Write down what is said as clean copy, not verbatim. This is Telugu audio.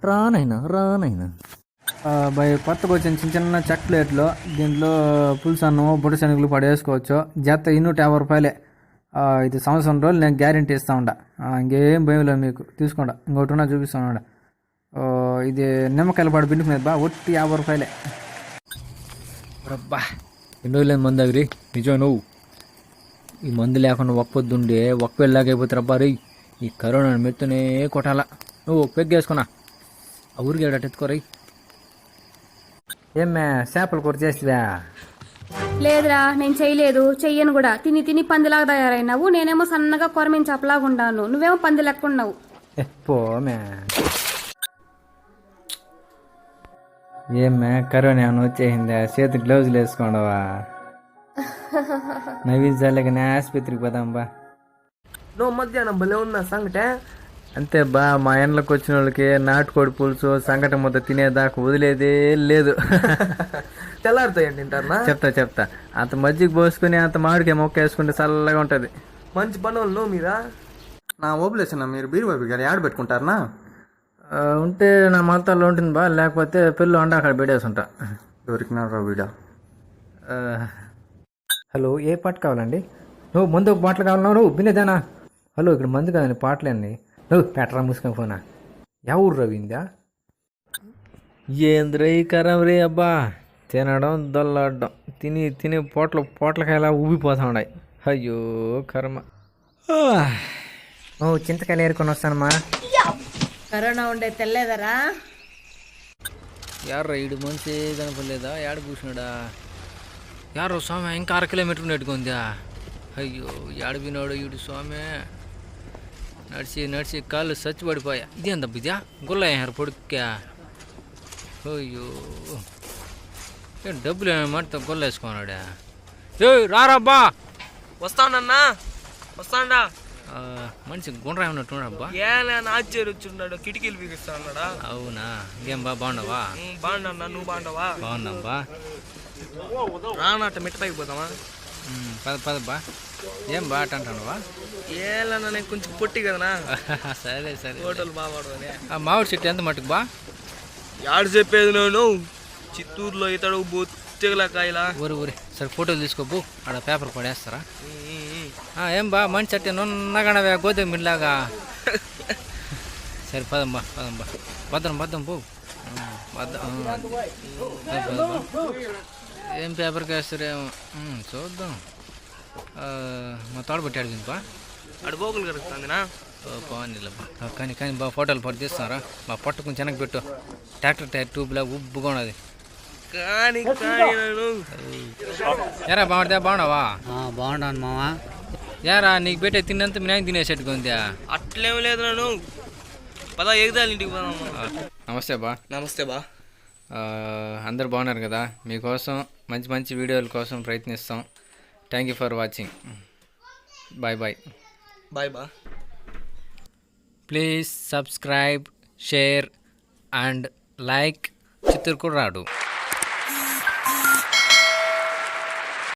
రానైనా బై కొత్తగా వచ్చిన చిన్న చిన్న చెక్ ప్లేట్లో దీంట్లో పులుసు అన్నము బుడ్డ శనగలు పడేసుకోవచ్చు. జత 250 రూపాయలే. ఇది సంవత్సరం రోజులు నేను గ్యారెంటీ ఇస్తా ఉండ. ఇంకేం భయం లేదు మీకు. తీసుకోండి. ఇంకోటి ఉన్నా చూపిస్తాను. ఇది నిమ్మకాయల పాడు పిండి మీద బా ఒట్టి 50 రూపాయలే. రబ్బా ఎన్ని రోజులు మందు అగిరి నిజం నువ్వు ఈ మందు లేకుండా ఒక్కొద్దుండే ఒక్క వెళ్ళాకైపోతే రబ్బా రీ ఈ కరోనా మెత్తునే కొట్టాలా. నువ్వు పెగ్గేసుకున్నా ఆ ఊరికి ఎడటెత్తుకోరై. ఏమే చేపల కూర చేసివా? లేదురా, నేను చేయలేదు, చెయ్యను కూడా. తిని తిని పందిలాగా తయారైనావు. నేనేమో సన్నగా కొరమిన చేపలాగా ఉండాను, నువ్వేమో పంది లెక్క ఉన్నావు. పోమే ఏమే కరోనా ఏమైనా వచ్చేసిందా? చేతి గ్లౌజులు వేసుకోండవా? నవ్వించాలేకనే ఆసుపత్రికి పోదాంబా. నువ్వు మధ్యాహ్నం భలే ఉన్నా సంగటే. అంతే బా, మా ఎండ్లకు వచ్చిన వాళ్ళకి నాటుకోడి పులుసు సంగటి ముద్ద తినేదాకా వదిలేదే లేదు. తెల్లారుతాయండి తింటారా? చెప్తా అంత మజ్జిగ పోసుకుని అంత మామిడికాయ మొక్క వేసుకుంటే చల్లగా ఉంటది. మంచి పనులు నువ్వు మీద నా ఓపులేసిన మీరు బీరు బాబు గారు ఆడ పెట్టుకుంటారనా? ఉంటే నా మంతాల్లో ఉంటుంది బా, లేకపోతే పిల్లలు అండా అక్కడ పెట్టేసుంటా. దొరికినారా వీడా? హలో, ఏ పాట కావాలండి? నువ్వు మందు ఒక బాటలు కావాలన్నావు, నువ్వు బిన్నదేనా? హలో, ఇక్కడ మందు కాదండి, పాటలేండి. నువ్వు పెట్టరా మూసుకొని ఫోనా. ఎవరు రవిందా? ఏంద్రై కరం రే అబ్బా, తినడం దొల్లాడడం తిని తిని పోట్లకాయలా ఊబిపోతా ఉన్నాయి. అయ్యో కర్మ. నువ్వు చింతకాయలు ఏరుకొని వస్తానమ్మా. కరోనా ఉండే తెల్లేదరా? యాడ్రా ఈడు మంచి కనపడలేదా? యాడ కూర్చున్నాడా? యారో స్వామి ఇంకా 1 కిలోమీటర్ నెట్టుకుందా. అయ్యో యాడపోయినాడు ఈడు స్వామి. నడిచి కాళ్ళు చచ్చి పడిపోయా. ఇదేందా బిద్యా గుల్లయ్యారు పొడుక్కా. అయ్యో ఏం డబ్బులు ఏమంటే గొల్ల వేసుకున్నాడా? ఏ రారబ్బా. వస్తానన్నా, వస్తాడా? మనిషి గుండ్రా ఉన్నట్టున్నాడు అబ్బా. ఏలే ఆశ్చర్య వచ్చున్నాడు, కిటికీలు బిగిస్తా ఉన్నాడా? అవునా? ఇంకేం బా బాగున్నావా? బాగున్నా, నువ్వు బాగున్నావా? బాగున్నాబ్బా. రానట్ట మిట్టపైకి పోతావా? పదబ్బా. ఏం బా అంటావా? ఏలన్నా నేను కొంచెం పొట్టి కదనా. సరే హోటల్ బావాడు అని. ఆ మామిడి చెట్టు ఎంత మట్టుకు బా? యాడు చెప్పేది నేను చిత్తూరులో ఇతడు బొత్తిగల కాయలా. ఊరి సరే ఫోటోలు తీసుకోబో, ఆడ పేపర్ పడేస్తారా? ఏం బా మంచి చెట్టు నున్నగనవే గోధుమ మిల్లాగా. సరే పదమ్మా భద్రం పో. ఏం పేపర్కి వేస్తారేమో చూద్దాం. మా తోడబట్టి అడిగింది బా. అడుగోకులు కలుగుతుందినా? బాగుందిలేబ్బా. కానీ బా ఫోటోలు పట్టు తీస్తారా? మా పొట్ట కొంచెం వెనక్కి పెట్టు. ట్రాక్టర్ టైర్ ట్యూబ్లా ఉబ్బుగా ఉన్నది. కానీ ఎరా బాగున్నావా? బాగున్నాను మావా. యారా నీకు పెట్టే తిన్నంత మీ నాయన తినేసేట్టుగా ఉందా? అట్లేం లేదు నేను. పదా ఎగదాలి ఇంటికి పోదామా. నమస్తే బా. అందరు బాగున్నారు కదా? మీకోసం మంచి వీడియోల కోసం ప్రయత్నిస్తాం. Thank you for watching. Bye బా. Please subscribe, share and like Chittoor కుర్రాడు.